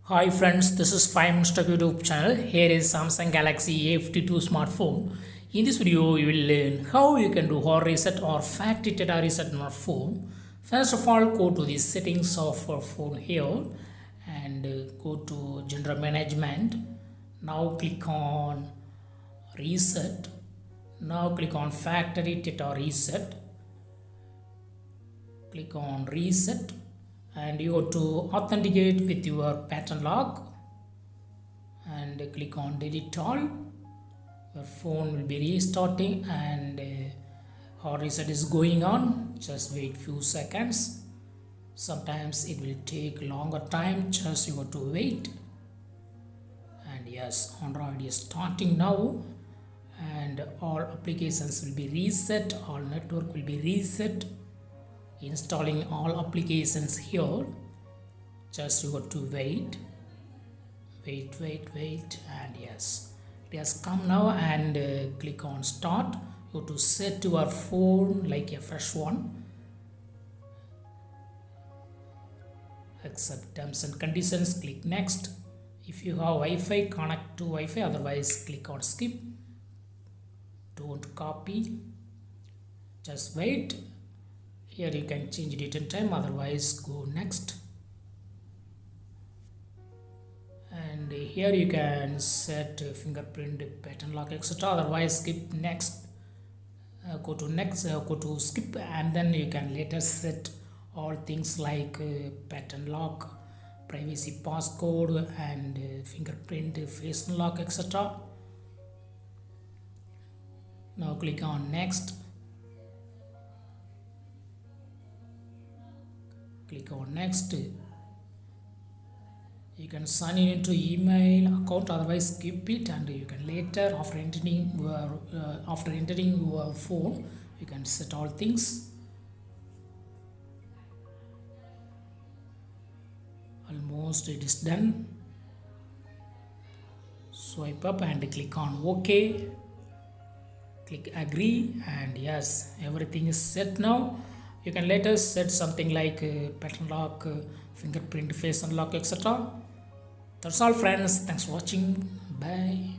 Hi friends, this is 5 Minutes Tech YouTube channel. Here is Samsung Galaxy A52 smartphone. In this video, you will learn how you can do hard reset or factory data reset on your phone. First of all, go to the settings of your phone here and go to General Management. Now click on Reset. Now click on Factory Data Reset. Click on Reset. And you go to authenticate with your pattern lock and click on delete all. Your phone will be restarting and hard reset is going on. Just wait few seconds. Sometimes it will take longer time, just you have to wait. And yes, Android is starting now and all applications will be reset, all network will be reset. Installing all applications here, just you got to wait and yes, it has come now. And click on start. You have to set your phone like a fresh one, accept terms and conditions, click next. If you have Wi-Fi, connect to Wi-Fi, otherwise click on skip. Don't copy, just wait. Here you can change date and time, otherwise go next. And here you can set fingerprint, pattern lock, etc. Otherwise skip next. Go to next, go to skip, and then you can later set all things like pattern lock, privacy passcode, and fingerprint, face unlock, etc. Now click on next. Click on next. You can sign in into email account, otherwise skip it, and you can later after entering your phone you can set all things. Almost it is done. Swipe up and click on OK. Click agree, and yes, everything is set now. You can later set something like pattern lock, fingerprint, face unlock, etc. That's all friends. Thanks for watching. Bye.